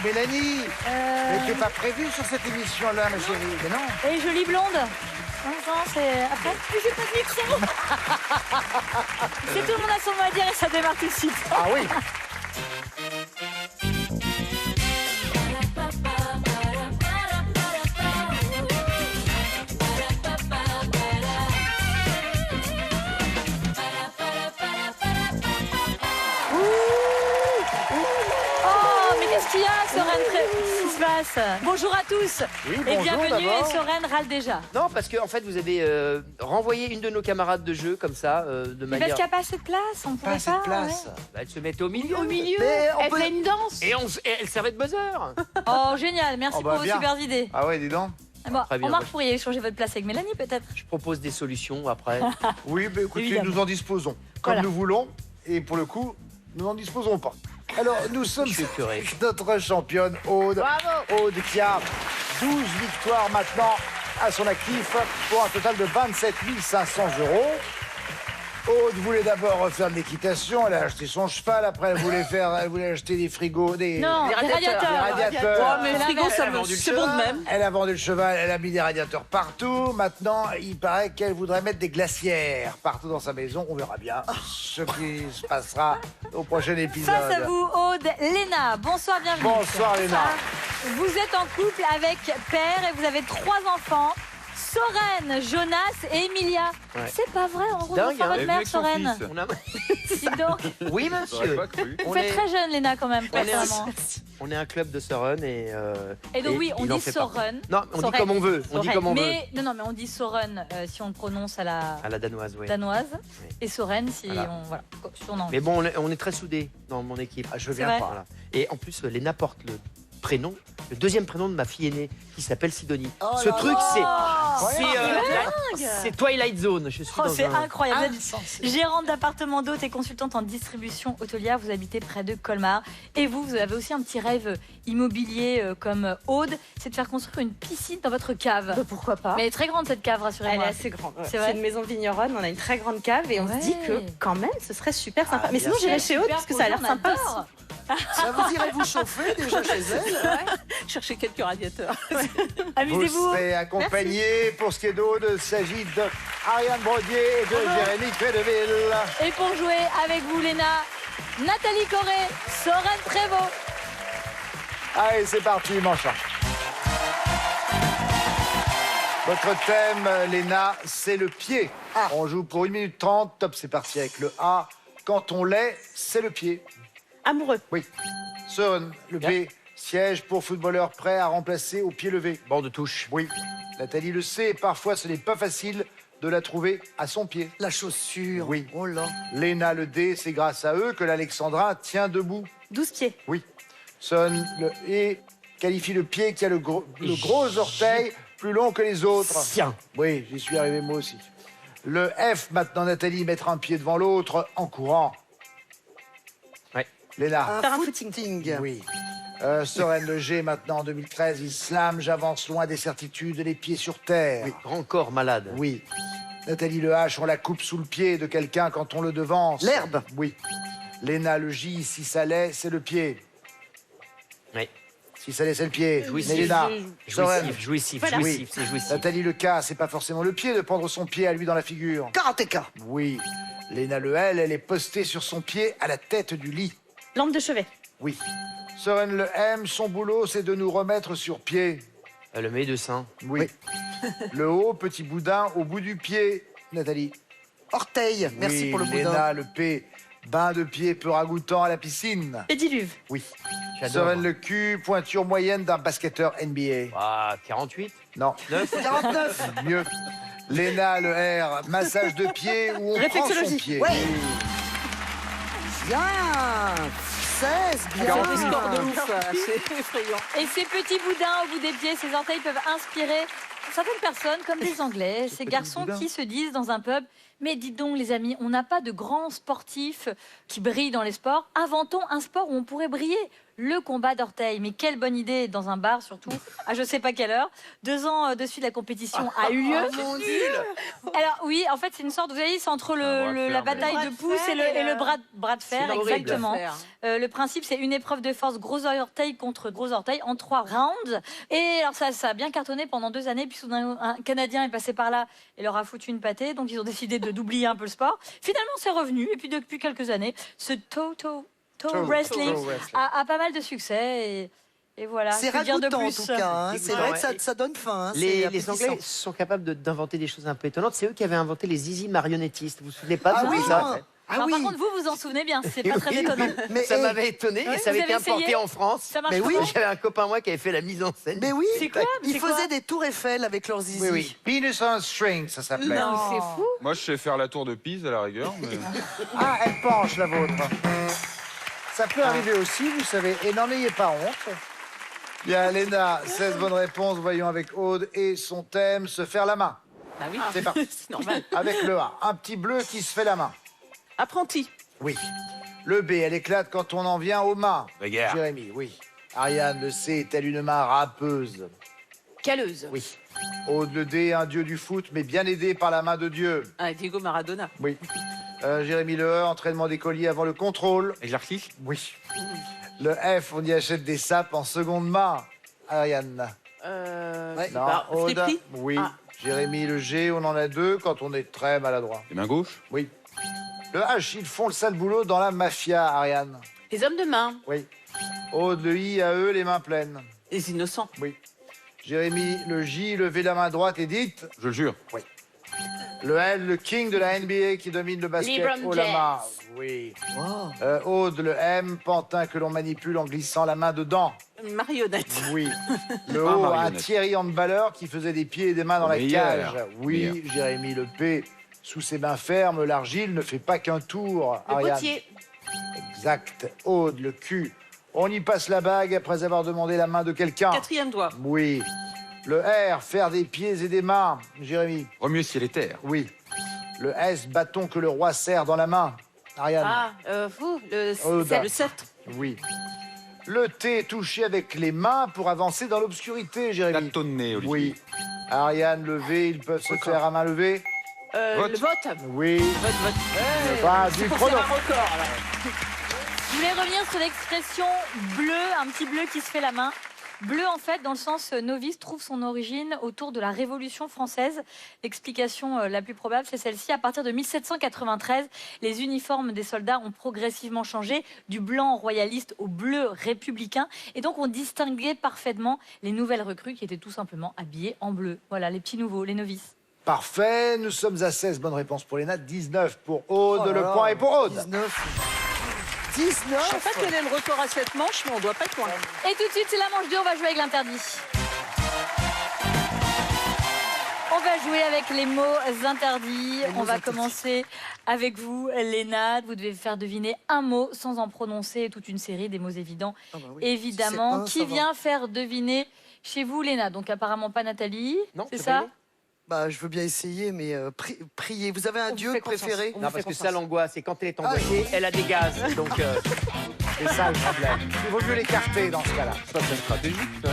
Mélanie. Mais t'es pas prévue sur cette émission-là, ma chérie. Mais non. Et jolie blonde. Non, c'est après. Mais j'ai pas de micro. C'est tout le monde a son mot à dire et ça démarre tout de suite. Ah oui. Qu'est-ce qu'il y a, Soren? Qu'est-ce qui se passe? Bonjour à tous. Oui, et bonjour, bienvenue. d'abord. Et Soren râle déjà. Non, parce qu'en fait, vous avez renvoyé une de nos camarades de jeu comme ça, de Mais manière. parce qu'il n'y a pas assez de place, on Pas pouvait assez de pas. place. Bah, elle se mettait au milieu. Au milieu, Mais on elle peut- fait une danse. Et elle servait de buzzer. Oh, génial. Merci Oh, bah, pour vos bien. super idées. Ah ouais, dis donc. Bon, Très bien, Omar, moi, vous pourriez échanger votre place avec Mélanie, peut-être? Je propose des solutions après. Oui, mais écoutez, Évidemment. nous en disposons comme Voilà. nous voulons. Et pour le coup, nous n'en disposerons pas. Alors, nous sommes Je suis curé. avec notre championne, Aude. Bravo. Aude qui a 12 victoires maintenant à son actif pour un total de 27 500 €. Aude voulait d'abord faire de l'équitation, elle a acheté son cheval, après elle voulait acheter des frigos, Non, des radiateurs. Des radiateurs. Oh, mais le frigo, c'est bon de même. Elle a vendu le cheval, elle a mis des radiateurs partout. Maintenant, il paraît qu'elle voudrait mettre des glacières partout dans sa maison. On verra bien ce qui se passera au prochain épisode. Face à vous, Aude, Léna. Bonsoir, bienvenue. Bonsoir, Léna. Vous êtes en couple avec Père et vous avez 3 enfants. Soren, Jonas et Emilia. Ouais. C'est pas vrai, on Dingue, retrouve hein. votre mère, Soren. On a... Dis donc. Oui, monsieur. Vous On faites est- très jeune, Léna, quand même, on est, un... personnellement. on est un club de Soren et. Et donc, oui, on il en dit fait partie. Soren. Non, on Soren. dit comme on veut. On dit Soren. comme on veut. mais, Non, mais on dit Soren si on le prononce à la À la danoise, oui. danoise. Oui. Et Soren si Voilà. si on en Mais bon, on est très soudés dans mon équipe. Ah, je veux C'est bien vrai. croire. Voilà. Et en plus, Léna porte le prénom, le deuxième prénom de ma fille aînée, qui s'appelle Sidonie. Ce truc, c'est Twilight Zone. Je suis Oh, dans c'est un... incroyable. Vous êtes gérante d'appartement d'hôtes et consultante en distribution hôtelière. Vous habitez près de Colmar. Et vous avez aussi un petit rêve immobilier comme Aude, c'est de faire construire une piscine dans votre cave. Bah, pourquoi pas? Mais elle est très grande cette cave, Elle rassurez-moi. est assez grande. Ouais. C'est C'est vrai. une maison vigneronne, on a une très grande cave et on Ouais. se dit que quand même ce serait super sympa. Mais bien sinon sûr. j'irai chez Aude parce que ça a l'air sympa aussi. Ça vous irait vous chauffer déjà chez elle? Chercher quelques radiateurs. Vous Amusez-vous. serez accompagné. Pour ce qui est d'Aude, il s'agit de Ariane Brodier et de Jérémy Crédeville. Et pour jouer avec vous, Léna, Nathalie Corré, Soren Prévost. Allez, c'est parti, Mancha. Votre thème, Léna, c'est le pied. On joue pour 1 minute 30. Top, c'est parti avec le A. Quand on l'est, c'est le pied. Amoureux. Oui. Soren, le B. Siège pour footballeur prêt à remplacer au pied levé. Banc de touche. Oui. Nathalie le sait, et parfois ce n'est pas facile de la trouver à son pied. La chaussure. Oui. Oh là. Léna le D, c'est grâce à eux que l'Alexandrin tient debout. 12 pieds. Oui. Son le E qualifie le pied qui a le gros orteil plus long que les autres. Tiens. Oui, j'y suis arrivé moi aussi. Le F, maintenant Nathalie, mettre un pied devant l'autre en courant. Ouais. Léna. Faire un footing. Oui. Soren le G, maintenant en 2013, Islam, j'avance loin des certitudes, les pieds sur terre. Oui. Grand corps malade. Oui. Nathalie le H, on la coupe sous le pied de quelqu'un quand on le devance. L'herbe. Oui. Léna le J, si ça l'est, c'est le pied. Oui. Si ça l'est, c'est le pied. Jouissif. Léna. Soren. Jouissif, jouissif, Voilà. jouissif, c'est jouissif. Nathalie le K, c'est pas forcément le pied de prendre son pied à lui dans la figure. Karatéka. Oui. Léna le L, elle est postée sur son pied à la tête du lit. Lampe de chevet. Oui. Soren le M, son boulot, c'est de nous remettre sur pied. Le médecin. Oui. Le O, petit boudin au bout du pied. Nathalie. Orteil. Merci Oui, pour le boudin. Léna le P, bain de pied peu ragoûtant à la piscine. Pédiluve. Oui. J'adore. Soren le Q, pointure moyenne d'un basketteur NBA. Ah, 48. Non. 9. 49. Mieux. Léna le R, massage de pied où on prend son Réflexologie. pied. Ouais. Bien. 16. Bien. C'est effrayant. Et ces petits boudins au bout des pieds, ces orteils peuvent inspirer certaines personnes, comme des Anglais, ces garçons boudins. qui se disent dans un pub Mais dites donc, les amis, on n'a pas de grands sportifs qui brillent dans les sports. Inventons un sport où on pourrait briller. Le combat d'orteil. Mais quelle bonne idée dans un bar, surtout, à je sais pas quelle heure. 2 ans de suite, la compétition a eu lieu. Alors oui, en fait, c'est une sorte, vous voyez, c'est entre la bataille de pouce et le bras de fer, exactement. Le principe, c'est une épreuve de force gros orteil contre gros orteil en 3 rounds. Et alors ça a bien cartonné pendant 2 années. Puis soudain, un Canadien est passé par là et leur a foutu une pâtée. Donc ils ont décidé d'oublier un peu le sport. Finalement, c'est revenu. Et puis depuis quelques années, ce toe wrestling a pas mal de succès. Et voilà. C'est Que dire de ragoûtant en plus tout cas. Hein. C'est vrai que ça donne faim. Hein. Les Anglais sont capables d'inventer des choses un peu étonnantes. C'est eux qui avaient inventé les zizi marionnettistes. Vous vous souvenez pas de ça? Alors, par contre, vous en souvenez bien, c'est pas très étonnant. Mais ça m'avait étonné et ça avait été importé en France. Ça marche mais oui, j'avais un copain moi qui avait fait la mise en scène. Mais oui, c'est quoi? Ils faisaient des tours Eiffel avec leurs zizi. Oui. Penis on a string, ça s'appelait. Non, C'est fou. Moi, je sais faire la tour de Pise à la rigueur. Mais... Ah, elle penche, la vôtre. Ça peut arriver aussi, vous savez, et n'en ayez pas honte. Bien, Léna, 16 bonnes réponses. Voyons avec Aude et son thème, se faire la main. Bah oui, C'est parti. c'est normal. Avec le A, un petit bleu qui se fait la main. Apprenti. Oui. Le B, elle éclate quand on en vient aux mains. Bagarre. Jérémy, oui. Ariane, le C, est-elle une main râpeuse? Caleuse. Oui. Aude, le D, un dieu du foot, mais bien aidé par la main de Dieu. Ah, Diego Maradona. Oui. Jérémy, le E, entraînement des colliers avant le contrôle. Exercice. Oui. Le F, on y achète des sapes en seconde main. Ariane. Ouais. Non, Aude. Friperie. Oui. Ah. Jérémy, le G, on en a 2 quand on est très maladroit. Les mains gauches. Oui. Le H, ils font le sale boulot dans la mafia, Ariane. Les hommes de main. Oui. Aude, le I, à eux, les mains pleines. Les innocents. Oui. Jérémy, le J, levez la main droite et dites. Je le jure. Le L, le king de la NBA qui domine le basket LeBron haut la main. Oui. Aude, le M, pantin que l'on manipule en glissant la main dedans. Marionnette. Oui. Le Pas O, un marionnette. Thierry handballeur qui faisait des pieds et des mains dans la Meilleur. cage. Oui. Jérémy, le P, sous ses mains fermes, l'argile ne fait pas qu'un tour. Le Ariane. potier. Exact. Aude, le Q, on y passe la bague après avoir demandé la main de quelqu'un. 4e doigt. Oui. Le R, faire des pieds et des mains. Jérémy. Remuer ciel et terre. Oui. Le S, bâton que le roi serre dans la main. Ariane. Ah, vous, Aude. c'est le sceptre. Oui. Le T, touché avec les mains pour avancer dans l'obscurité, Jérémy. Tâtonner, Olivier. Oui. Ariane, le V, ils peuvent se faire à main levée. Vote. Le vote. Oui. Vote. Pas du C'est pour chrono. faire un record, alors. Je voulais revenir sur l'expression bleu, un petit bleu qui se fait la main. Bleu, en fait, dans le sens novice, trouve son origine autour de la Révolution française. L'explication la plus probable, c'est celle-ci. À partir de 1793, les uniformes des soldats ont progressivement changé du blanc royaliste au bleu républicain. Et donc, on distinguait parfaitement les nouvelles recrues qui étaient tout simplement habillées en bleu. Voilà, les petits nouveaux, les novices. Parfait. Nous sommes à 16 bonnes réponses pour Léna, 19 pour Aude. Oh là Le là. point est pour Aude. 19. Je sais pas 19. quel est le record à cette manche, mais on doit pas être loin. Et tout de suite, c'est la manche 2, on va jouer avec l'interdit. On va jouer avec les mots interdits. On va commencer avec vous, Léna. Vous devez faire deviner un mot sans en prononcer toute une série des mots évidents. Ah bah oui. Évidemment. Si c'est un, Qui ça vient faire deviner chez vous, Léna? Donc apparemment pas Nathalie. Non, c'est c'est ça? pas Bah, je veux bien essayer, mais priez. Vous avez un On dieu fait confiance. préféré? On Non, vous parce fait que ça confiance. l'angoisse. Et quand elle est angoissée, elle a des gaz. Donc, C'est ça le problème. Il vaut mieux l'écarter dans ce cas-là. Ça, c'est stratégique, ça.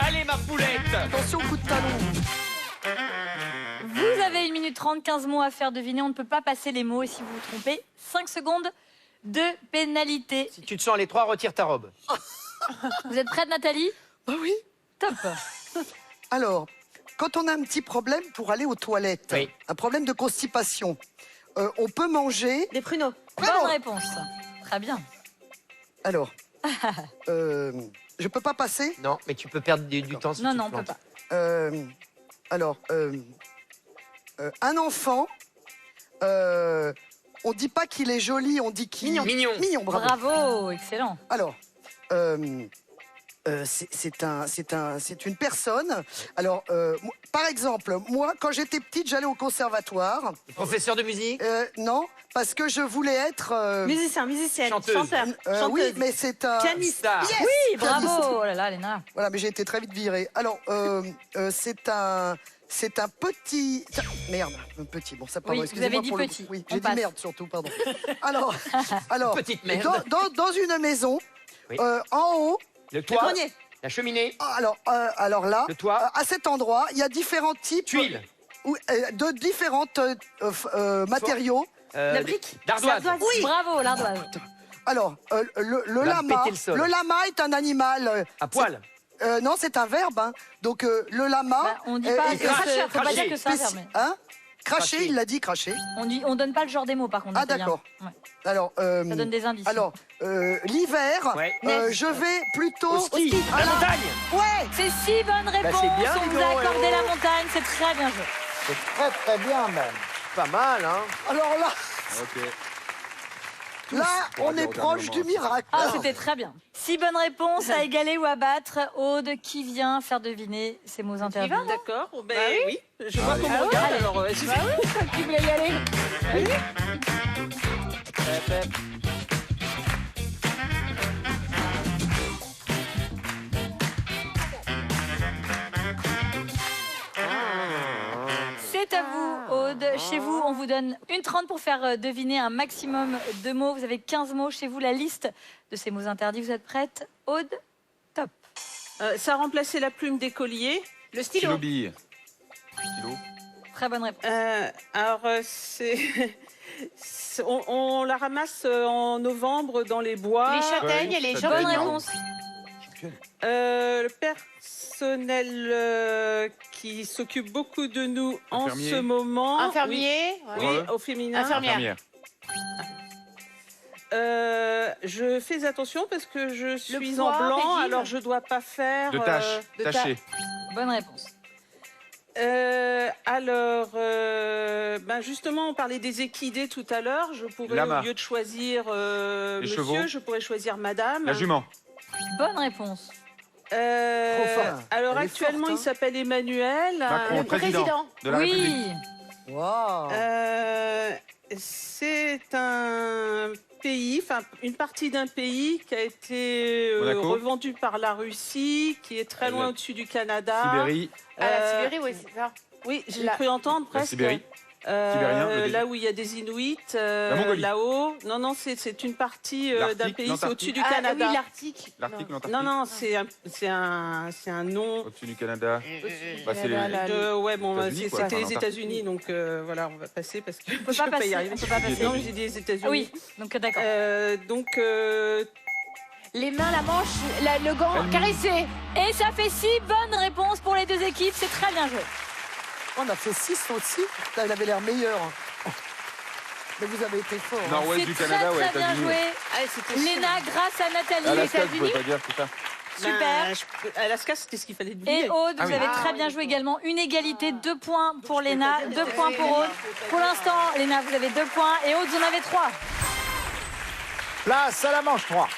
allez ma poulette. Attention, coup de talon. Vous avez 1 minute 30, 15 mots à faire deviner. On ne peut pas passer les mots et si vous vous trompez, 5 secondes de pénalité. Si tu te sens les 3, retire ta robe. Vous êtes prête, Nathalie? Ah oui. Top. Alors, quand on a un petit problème pour aller aux toilettes, Oui. un problème de constipation, on peut manger. Des pruneaux. Bonne réponse. Très bien. Alors, je peux pas passer. Non, mais tu peux perdre du temps si Non, tu non, te on peut plantes. pas. Alors, un enfant, on dit pas qu'il est joli, on dit qu'il... Mignon. Mignon. Mignon, bravo. Bravo, excellent. Alors, c'est une personne. Alors, par exemple, moi, quand j'étais petite, j'allais au conservatoire. Professeur de musique. Non, parce que je voulais être... Musicien, musicienne, Chanteuse. chanteur, chanteuse. oui, mais c'est un... Pianiste. Star. Yes, Oui, pianiste. bravo. Oh là là, Léna. Voilà, mais j'ai été très vite virée. Alors, c'est c'est un petit... Merde, un petit. Bon, ça, pardon, Oui, excusez-moi vous avez dit pour le- petit. Oui, On j'ai dit passe. merde surtout, pardon. Alors, Petite merde. dans une maison, Oui. en haut, Le Le toit, grenier. la cheminée, alors là, le toit, à cet endroit, il y a différents types tuiles, de différentes matériaux. La brique. d'ardoise. Oui. Bravo, l'ardoise. Alors, le On a lama, pété le sol. le lama est un animal. À poil. Non, c'est un verbe. Hein. Donc, le lama. Bah, on dit pas, crache, faut pas dire que c'est un cracher. verbe. Hein Cracher, Cracher. il l'a dit, cracher. On donne pas le genre des mots, par contre. Ah, en italien. d'accord. Ouais. Alors, Ça donne des indices. alors l'hiver, Ouais. je vais plutôt. Au ski, à la montagne. Ouais. C'est 6 bonnes réponses. c'est bien, On dis vous a donc, accordé eh la oh. montagne. C'est très bien joué. C'est très très bien même. Pas mal, hein. Alors là, Ok. là, pour on aller est au proche dernier du moment. miracle. Ah, c'était très bien. 6 bonnes réponses à égaler ou à battre. Aude, qui vient faire deviner ces mots interdits? D'accord. Ben oui. Je vois comment on regarde. Alors, j'y vais. Qui voulait y aller? C'est à vous, Aude. Chez vous, on vous donne une 30 pour faire deviner un maximum de mots. Vous avez 15 mots. Chez vous, la liste de ces mots interdits. Vous êtes prête? Aude, top. Ça a remplacé la plume d'écolier. Le Stylo bille. Stylo. Très bonne réponse. Alors, on la ramasse en novembre dans les bois. Les châtaignes et les Ouais, gens. Bonne châtaigne. réponse. Le personnel qui s'occupe beaucoup de nous en Infirmier. ce moment. Infirmier. Oui, ouais. oui, au féminin. Infirmière. Je fais attention parce que je suis poids, en blanc, régime. alors je dois pas faire. De tâches. de Taché. Bonne réponse. Justement, on parlait des équidés tout à l'heure. Je pourrais, Lama. au lieu de choisir monsieur, chevaux. je pourrais choisir madame. La jument. Bonne réponse. Trop fort. Alors Elle est actuellement, forte, hein. il s'appelle Emmanuel. Macron, Le président. de la Oui. République. Waouh. C'est un pays, enfin une partie d'un pays qui a été Monaco. revendu par la Russie, qui est très loin La au-dessus du Canada. Sibérie. Ah, la Sibérie, oui, c'est ça. Oui, j'ai La- cru entendre La presque. Sibérie. Sibérien, le Là où il y a des Inuits, Mongolie. là-haut. Non, c'est une partie d'un L'Arctique, pays, c'est au-dessus du Ah Canada. oui, l'Arctique. L'Arctique, Non. l'Antarctique. Non, c'est un nom. Au-dessus du Canada. Au-dessus Bah, du c'est les- Canada, Ouais, bon, États-Unis, quoi. c'était Enfin, les l'Antarctique. États-Unis, donc voilà, on va passer parce que On peut je pas peux pas y passer. arriver. On peut pas passer. Non, j'ai dit les États-Unis. Ah oui, donc d'accord. Les mains, la manche, le gant, caresser. Et ça fait 6 bonnes réponses pour les deux équipes. C'est très bien joué. On a fait 6 aussi. Putain, il avait l'air meilleur. Mais vous avez été fort. hein. Nord-ouest C'est du très Canada ou très bien États-Unis. joué. Ah, c'était Léna, grâce à Nathalie, Alaska, je États-Unis. pouvais pas dire tout ça. Super. Alaska, c'était ce qu'il fallait deviner. Et Aude, Ah vous oui. avez très Ah, bien oui, joué d'accord. également. Une égalité, 2 points pour Léna, 2 points pour Aude. Pour l'instant, Léna, vous avez 2 points et Aude, vous en avez 3. Place à la manche 3.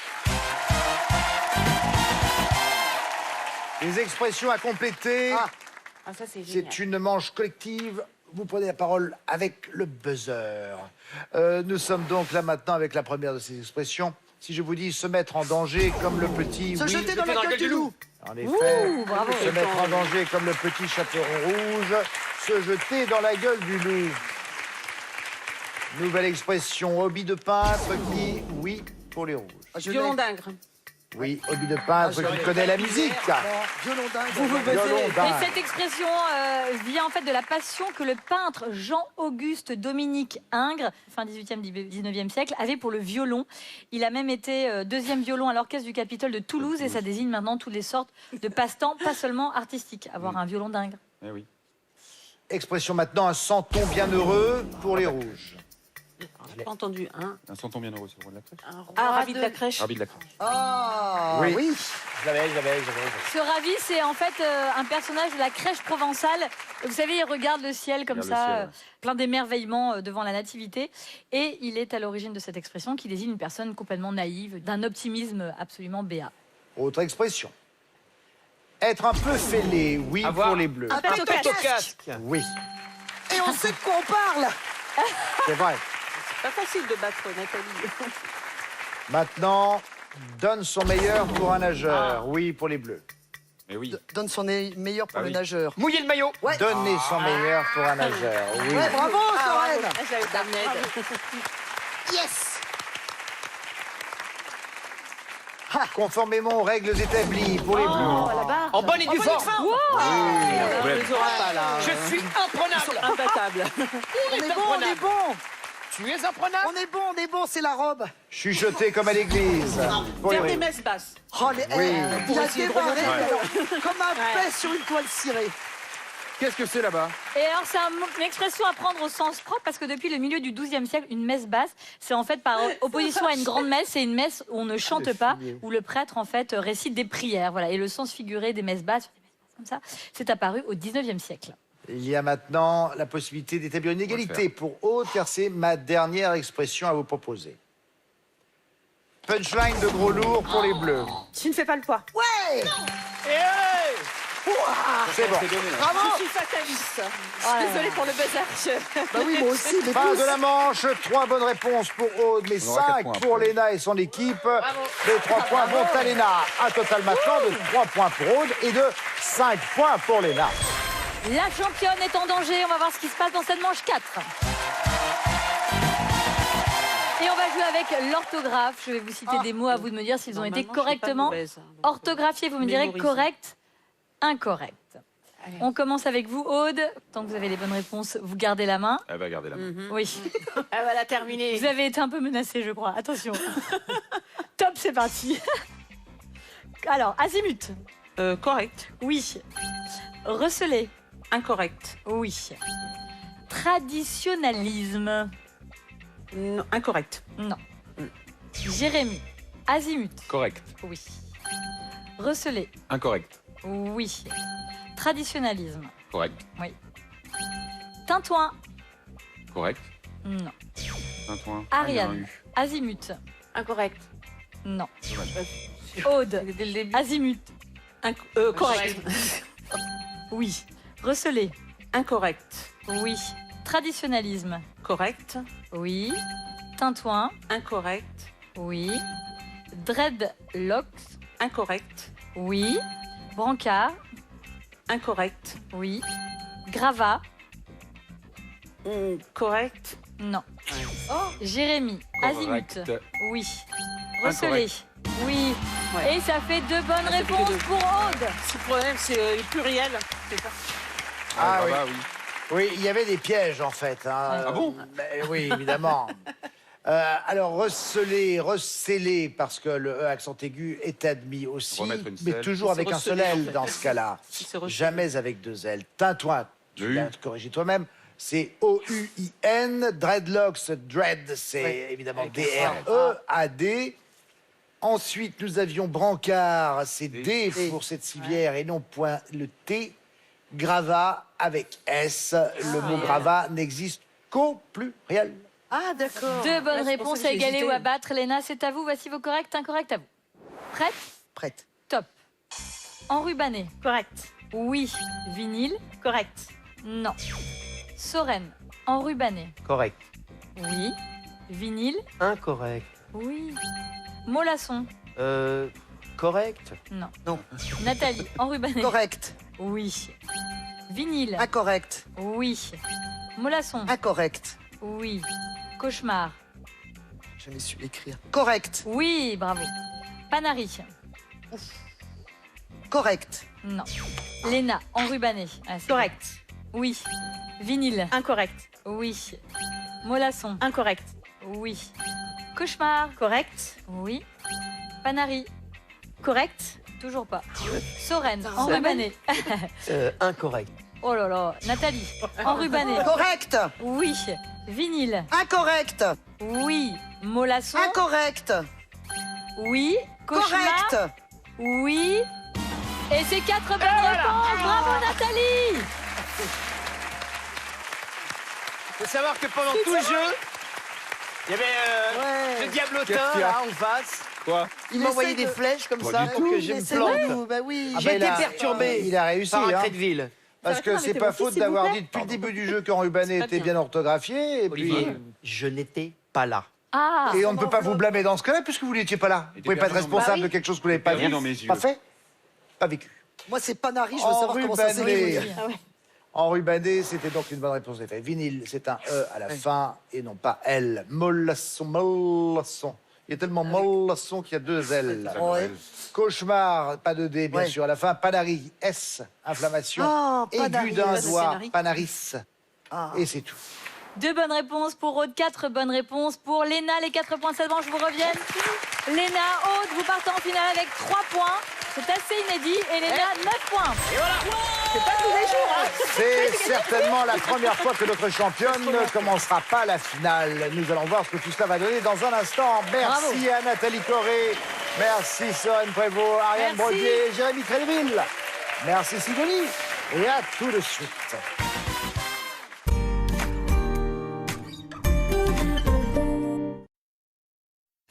Les expressions à compléter. Ah, ça, c'est génial. C'est une manche collective. Vous prenez la parole avec le buzzer. Nous sommes donc là maintenant avec la première de ces expressions. Si je vous dis se mettre en danger comme le petit... Se oui, jeter dans la gueule du loup. En effet, Ouh, bravo. se mettre en danger comme le petit chaperon rouge, se jeter dans la gueule du loup. Nouvelle expression, hobby de peintre qui, oui, pour les rouges. Ah, je Violon l'ai. d'Ingres. Oui, hobby de peintre qui connaît la musique. Violon dingue. Violon Et dingue. cette expression vient en fait de la passion que le peintre Jean-Auguste Dominique Ingres, fin 18e, 19e siècle, avait pour le violon. Il a même été deuxième violon à l'orchestre du Capitole de Toulouse et ça désigne maintenant toutes les sortes de passe-temps, pas seulement artistiques. Avoir un violon d'Ingres. Eh oui. Expression maintenant, un senton bien heureux pour les rouges. J'ai pas entendu. Hein. Un santon bien heureux, c'est le roi de la crèche. Un roi Ah, ravi de la crèche. Ravi de la crèche. Ah Oui. Je l'avais. Ce ravi, c'est en fait un personnage de la crèche provençale. Vous savez, il regarde le ciel comme Regarde ça, le ciel, ouais. plein d'émerveillement devant la nativité. Et il est à l'origine de cette expression qui désigne une personne complètement naïve, d'un optimisme absolument béat. Autre expression. Être un peu fêlé, oui, Avoir pour les bleus. Un pet au casque. Oui, Et on sait de quoi on parle. c'est vrai. Pas facile de battre Nathalie. Maintenant, donne son meilleur pour un nageur, oui, pour les bleus. Mais oui. donne son meilleur pour Ah le oui. nageur. Mouiller le maillot. Ouais. Donner son meilleur pour un nageur. Oui. Ouais, bravo, Soren. Ah, j'avais pas de aide. Yes. Conformément aux règles établies pour les Bleus. là-bas. En bonne et due forme. On les aura pas, là. Je suis imprenable. Imbattables. On est bon, on est bon. Tu es imprenable. On est bon, c'est la robe. Chuchoter comme à l'église. Pour les Faire des Bleus. messes basses. Oh, Oui. il a démarré comme un pet sur une toile cirée. Qu'est-ce que c'est là-bas? Et alors, c'est une expression à prendre au sens propre parce que depuis le milieu du XIIe siècle, une messe basse, c'est en fait par opposition à une grande messe, c'est une messe où on ne chante pas, où le prêtre en fait récite des prières. Voilà. Et le sens figuré des messes basses, comme ça, c'est apparu au XIXe siècle. Il y a maintenant la possibilité d'établir une égalité pour Aude, car c'est ma dernière expression à vous proposer. Punchline de gros lourd pour les Bleus. Tu ne fais pas le poids. Ouais. C'est bon. C'est donné, là. Bravo. Je suis fataliste. Je suis désolée pour le buzzer. Bah oui, moi aussi. Mais Fin tous. de la manche, 3 bonnes réponses pour Aude, mais On aura 4 5 points pour après. Léna et son équipe. Les 3 points vont à Léna. Un total maintenant de 3 points pour Aude et de 5 points pour Léna. La championne est en danger. On va voir ce qui se passe dans cette manche 4. Et on va jouer avec l'orthographe. Je vais vous citer des mots, à vous de me dire s'ils ont été correctement orthographiés. Vous me direz Mémorisé. correct, incorrect. Allez. On commence avec vous, Aude. Tant que vous avez les bonnes réponses, vous gardez la main. Elle va garder la main. Oui. Ah, voilà, terminé. Vous avez été un peu menacé, je crois. Attention. Top, c'est parti. Alors, azimut. Correct. Oui. Recelé. Incorrect. Oui. Traditionnalisme. Non, incorrect. Non. Jérémy. Azimut. Correct. Oui. Recelé. Incorrect. Oui. Traditionnalisme. Correct. Oui. Tintouin. Correct. Non. Tintouin. Ariane. Azimut. Incorrect. Non. Dommage. Aude. Dès le début. Azimut. Correct. Oui. Recelé. Incorrect. Oui. Traditionnalisme. Correct. Oui. Tintouin. Incorrect. Oui. Dreadlocks. Incorrect. Oui. Brancard. Incorrect. Oui. Gravat. Correct. Non. Jérémy. Azimut. Correct. Oui. Recelé. Oui. Ouais. Et ça fait 2 bonnes Ça fait réponses que 2. pour Aude. Le problème, c'est le pluriel. C'est ça. Ah oui. bah oui. Oui, il y avait des pièges en fait. Hein. Ah bon Oui, évidemment. Alors, recellé, parce que le E accent aigu est admis aussi, Remettre une mais selle. toujours avec un seul recelé, en L fait. dans ce cas-là. C'est recelé. Jamais avec 2 L. Tintouin, tu Oui. l'as corrigé toi-même, c'est O-U-I-N. Dreadlocks, dread, c'est Oui. évidemment Avec un D-R-E-A-D. Ensuite, nous avions Brancard, c'est D D. pour cette civière et non point le T. Gravat avec S. Le mot gravat n'existe qu'au pluriel. Ah, d'accord. 2 bonnes Ouais, c'est pour réponses ça à que j'ai égaler hésité. ou à battre. Léna, c'est à vous. Voici vos corrects, incorrects à vous. Prête? Prête. Top. Enrubanné. Correct. Oui. Vinyle. Correct. Non. Soren. Enrubanné. Correct. Oui. Vinyle. Incorrect. Oui. Molasson. Correct. Non. Non. Nathalie. Enrubanné. Correct. Oui. Vinyle. Incorrect. Oui. Molasson. Incorrect. Oui. Cauchemar. J'ai jamais su écrire. Correct. Oui, bravo. Panari. Correct. Non. Léna. Enrubanné. Ah, c'est Correct. bon. Oui. Vinyle. Incorrect. Oui. Molasson. Incorrect. Oui. Cauchemar. Correct. Oui. Panari. Correct. Toujours pas. Soren. Enrubanné. Incorrect. Oh là là. Nathalie. Enrubanné. Correct. Oui. Vinyle. Incorrect. Oui. Molasson. Incorrect. Oui. Cauchemar. Correct. Oui. Et c'est 4 bonnes réponses. Bravo Nathalie. Il faut savoir que pendant tout le jeu, il y avait Ouais. le diablotin Qu'est-ce qu'il y a là en face. Quoi? Il Il m'envoyait essaie des de- flèches comme Pas ça du pour tout. que je me C'est plante. nous, bah oui. Ah J'ai bah, été il a- perturbé Il a réussi, par un hein. trait de ville. Parce que c'est pas faute d'avoir dit depuis le début du jeu qu'Enrubanné Très était bien. bien orthographié. Et puis. Olivier, je n'étais pas là. Ah. Et on ne peut pas vous blâmer dans ce cas-là puisque vous n'étiez pas là. Vous Il pouvez était pas être perdu dans mes- responsable Bah de oui. quelque chose que vous n'avez pas Perdu vu, dans mes yeux. pas fait, pas vécu. Moi, c'est Panari, je veux savoir comment ça s'écrit. Enrubanné, c'était donc une bonne réponse. Vinyle, c'est un E à la fin et non pas L. Mollasson, mollasson. Il y a tellement mollasson qu'il y a 2 L. Ouais. Cauchemar, pas de D, bien Ouais. sûr. À la fin, Panari, S, inflammation. Ah, Panari, Aigu d'un c'est doigt, scénarii. Panaris. Ah. Et c'est tout. 2 bonnes réponses pour Aude, 4 bonnes réponses pour Léna. Les 4 points cette manche vous reviennent. Léna, Aude, vous partez en finale avec 3 points. C'est assez inédit. Et Léna, 9 points. C'est certainement la première fois que notre championne ne commencera pas la finale. Nous allons voir ce que tout cela va donner dans un instant. Merci à Nathalie Corré. Merci Soren Prévost, Ariane Merci. Brodier, Jérémy Crédville. Merci Sidonie. Et à tout de suite.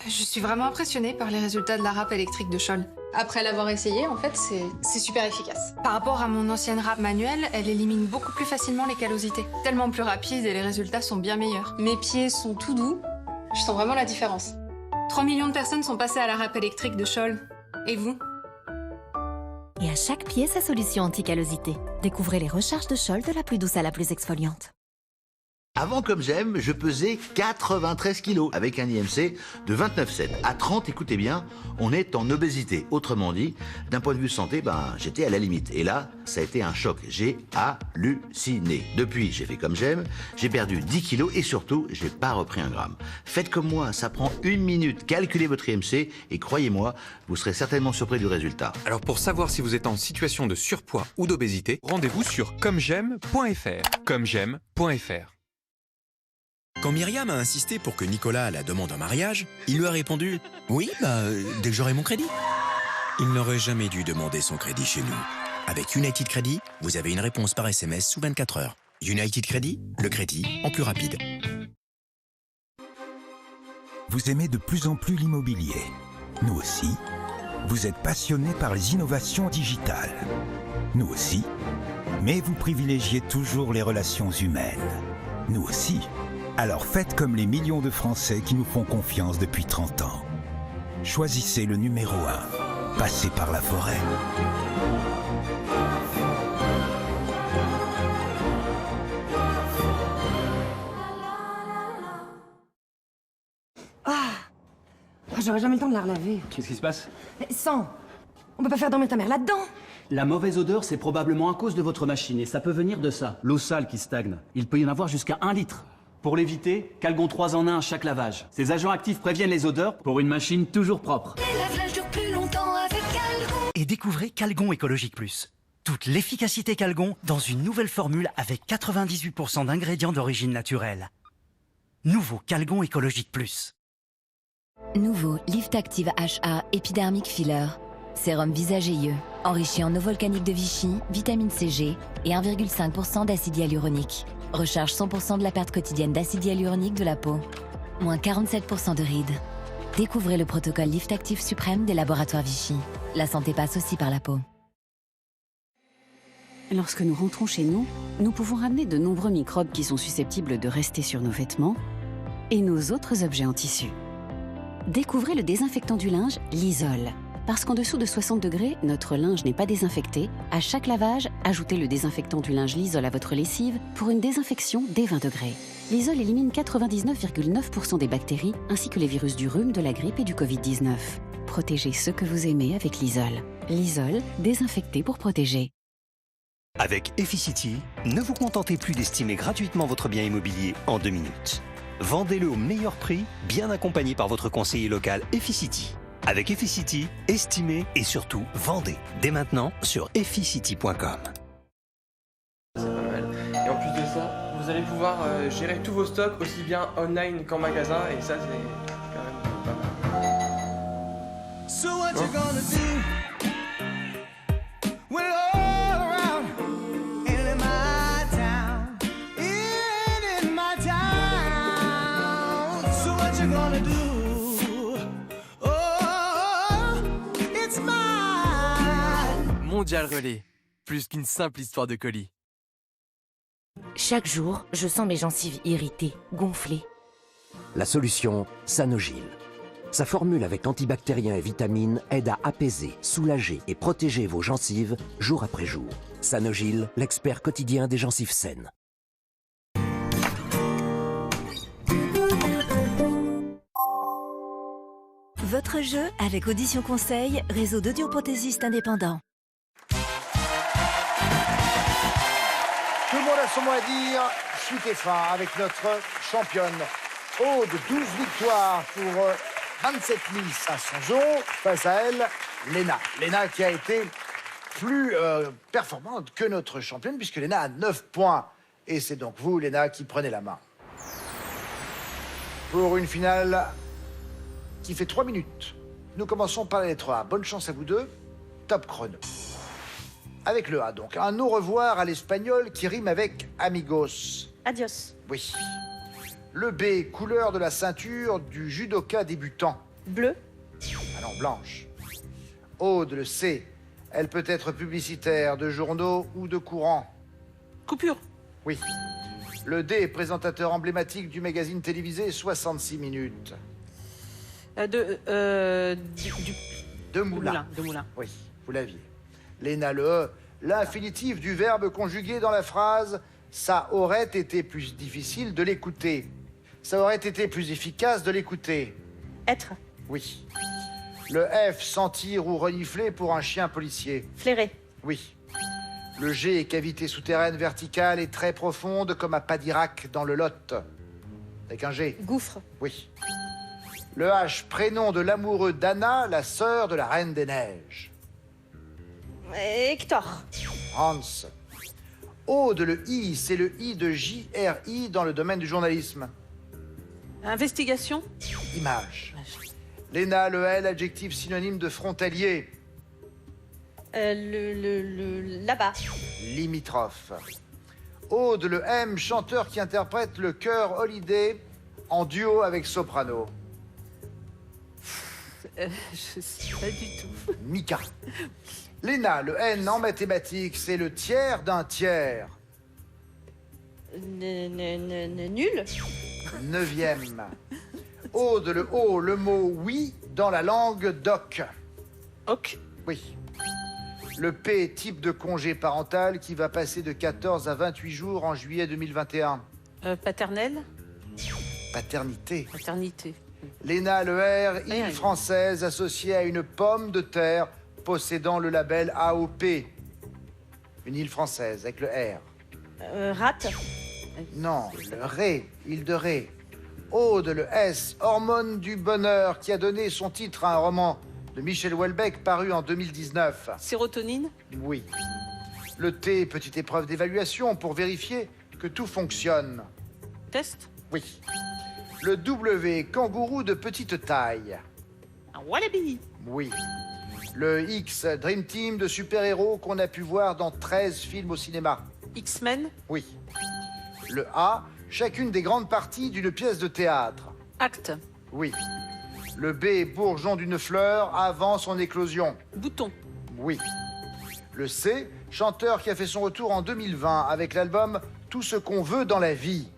Je suis vraiment impressionnée par les résultats de la râpe électrique de Scholl. Après l'avoir essayé, en fait, c'est super efficace. Par rapport à mon ancienne râpe manuelle, elle élimine beaucoup plus facilement les callosités. Tellement plus rapide et les résultats sont bien meilleurs. Mes pieds sont tout doux. Je sens vraiment la différence. 3 millions de personnes sont passées à la râpe électrique de Scholl. Et vous? Et à chaque pied, sa solution anti-callosité. Découvrez les recharges de Scholl de la plus douce à la plus exfoliante. Avant Comme J'aime, je pesais 93 kilos avec un IMC de 29,7. À 30, écoutez bien, on est en obésité. Autrement dit, d'un point de vue santé, j'étais à la limite. Et là, ça a été un choc. J'ai halluciné. Depuis, j'ai fait Comme J'aime, j'ai perdu 10 kilos et surtout, j'ai pas repris un gramme. Faites comme moi, ça prend 1 minute. Calculez votre IMC et croyez-moi, vous serez certainement surpris du résultat. Alors pour savoir si vous êtes en situation de surpoids ou d'obésité, rendez-vous sur commej'aime.fr. commej'aime.fr. Quand Myriam a insisté pour que Nicolas la demande en mariage, il lui a répondu « Oui, dès que j'aurai mon crédit ». Il n'aurait jamais dû demander son crédit chez nous. Avec United Credit, vous avez une réponse par SMS sous 24 heures. United Credit, le crédit en plus rapide. Vous aimez de plus en plus l'immobilier. Nous aussi. Vous êtes passionné par les innovations digitales. Nous aussi. Mais vous privilégiez toujours les relations humaines. Nous aussi. Alors faites comme les millions de Français qui nous font confiance depuis 30 ans. Choisissez le numéro 1. Passez par la forêt. J'aurais jamais le temps de la relaver. Qu'est-ce qui se passe? Sans. On peut pas faire dormir ta mère là-dedans. La mauvaise odeur, c'est probablement à cause de votre machine et ça peut venir de ça. L'eau sale qui stagne. Il peut y en avoir jusqu'à 1 litre. Pour l'éviter, Calgon 3 en 1 à chaque lavage. Ces agents actifs préviennent les odeurs pour une machine toujours propre. Les lave-linge durent plus longtemps avec Calgon. Et découvrez Calgon Écologique Plus. Toute l'efficacité Calgon dans une nouvelle formule avec 98% d'ingrédients d'origine naturelle. Nouveau Calgon Écologique Plus. Nouveau Lift Active HA Epidermic Filler. Sérum visage et yeux. Enrichi en eau volcanique de Vichy, vitamine CG et 1,5% d'acide hyaluronique. Recharge 100% de la perte quotidienne d'acide hyaluronique de la peau. Moins 47% de rides. Découvrez le protocole Lift Active Suprême des laboratoires Vichy. La santé passe aussi par la peau. Lorsque nous rentrons chez nous, nous pouvons ramener de nombreux microbes qui sont susceptibles de rester sur nos vêtements et nos autres objets en tissu. Découvrez le désinfectant du linge, Lysol. Parce qu'en dessous de 60 degrés, notre linge n'est pas désinfecté. À chaque lavage, ajoutez le désinfectant du linge Lysol à votre lessive pour une désinfection dès 20 degrés. Lysol élimine 99,9% des bactéries ainsi que les virus du rhume, de la grippe et du Covid-19. Protégez ceux que vous aimez avec Lysol. Lysol, désinfecté pour protéger. Avec Efficity, ne vous contentez plus d'estimer gratuitement votre bien immobilier en 2 minutes. Vendez-le au meilleur prix, bien accompagné par votre conseiller local Efficity. Avec Efficity, estimez et surtout vendez. Dès maintenant sur efficity.com. C'est pas mal. Et en plus de ça, vous allez pouvoir gérer tous vos stocks aussi bien online qu'en magasin et ça c'est quand même pas mal. So what you gonna do when all around ain't in my town, ain't in my town? So what you gonna do? Mondial Relais, plus qu'une simple histoire de colis. Chaque jour, je sens mes gencives irritées, gonflées. La solution, Sanogyl. Sa formule avec antibactériens et vitamines aide à apaiser, soulager et protéger vos gencives jour après jour. Sanogyl, l'expert quotidien des gencives saines. Votre jeu avec Audition Conseil, réseau d'audioprothésistes indépendants. Tout le monde a son mot à dire. Suite et fin avec notre championne. Aude, 12 victoires pour 27 500 €. Face à elle, Léna. Léna qui a été plus performante que notre championne, puisque Léna a 9 points. Et c'est donc vous, Léna, qui prenez la main. Pour une finale qui fait 3 minutes. Nous commençons par la lettre A. Bonne chance à vous deux. Top chrono. Avec le A, donc. Un au revoir à l'espagnol qui rime avec amigos. Adios. Oui. Le B, couleur de la ceinture du judoka débutant. Bleu. Ah non, blanche. Aude, le C. Elle peut être publicitaire, de journaux ou de courant. Coupure. Oui. Le D, présentateur emblématique du magazine télévisé 66 minutes. De Moulin. De Moulin. Oui, vous l'aviez. Léna, le E, l'infinitif du verbe conjugué dans la phrase « ça aurait été plus difficile de l'écouter ». Ça aurait été plus efficace de l'écouter. Être. Oui. Le F, sentir ou renifler pour un chien policier. Flairer. Oui. Le G, cavité souterraine verticale et très profonde comme à Padirac dans le Lot. Avec un G. Gouffre. Oui. Le H, prénom de l'amoureux d'Anna, la sœur de la Reine des Neiges. Hector. Hans. Aude, le I, c'est le I de JRI dans le domaine du journalisme. Investigation. Image. Léna, le L, adjectif synonyme de frontalier. Là-bas. Limitrophe. Aude, le M, chanteur qui interprète le chœur Holiday en duo avec soprano. Je sais pas du tout. Mika. Léna, le N en mathématiques, c'est le tiers d'un tiers. Nul. 9e. Aude, le O, le mot oui dans la langue doc. Ok. Oui. Le P, type de congé parental qui va passer de 14 à 28 jours en juillet 2021. Paternelle. Paternité. Paternité. Léna, le R, île française associée à une pomme de terre possédant le label AOP. Une île française avec le R. Rate. Non, le Ré, île de Ré. Aude, le S, hormone du bonheur, qui a donné son titre à un roman de Michel Houellebecq paru en 2019. Sérotonine. Oui. Le T, petite épreuve d'évaluation pour vérifier que tout fonctionne. Test. Oui. Le W, kangourou de petite taille. Un wallaby. Oui. Le X, Dream Team de super-héros qu'on a pu voir dans 13 films au cinéma. X-Men. Oui. Le A, chacune des grandes parties d'une pièce de théâtre. Acte. Oui. Le B, bourgeon d'une fleur avant son éclosion. Bouton. Oui. Le C, chanteur qui a fait son retour en 2020 avec l'album Tout ce qu'on veut dans la vie.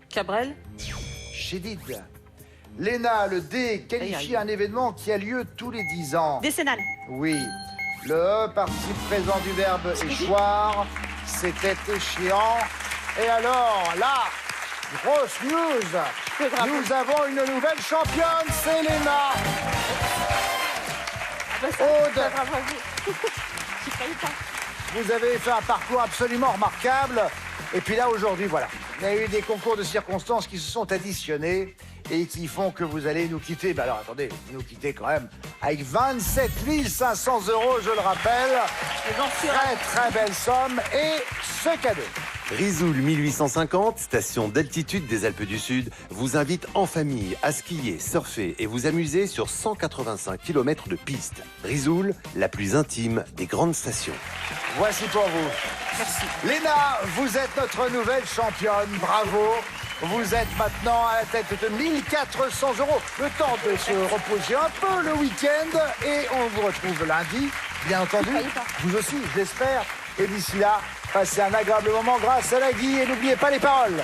Cabrel. Chédid. Léna, le D, qualifie un événement qui a lieu tous les 10 ans. Décennale. Oui. Le E, participe présent du verbe échoir. C'était échéant. Et alors, là, grosse news. Nous avons une nouvelle championne, c'est Léna. Aude, vous avez fait un parcours absolument remarquable. Et puis là, aujourd'hui, voilà. Il y a eu des concours de circonstances qui se sont additionnés et qui font que vous allez nous quitter. Ben alors, attendez, vous nous quittez quand même avec 27 500 €, je le rappelle. Très, très belle somme. Et ce cadeau. Risoul 1850, station d'altitude des Alpes du Sud, vous invite en famille à skier, surfer et vous amuser sur 185 km de piste. Risoul, la plus intime des grandes stations. Voici pour vous. Merci. Léna, vous êtes notre nouvelle championne. Bravo. Vous êtes maintenant à la tête de 1400 €. Le temps de se reposer un peu le week-end. Et on vous retrouve lundi, bien entendu. Vous aussi, je l'espère. Et d'ici là, passez un agréable moment grâce à la Guy. Et n'oubliez pas les paroles.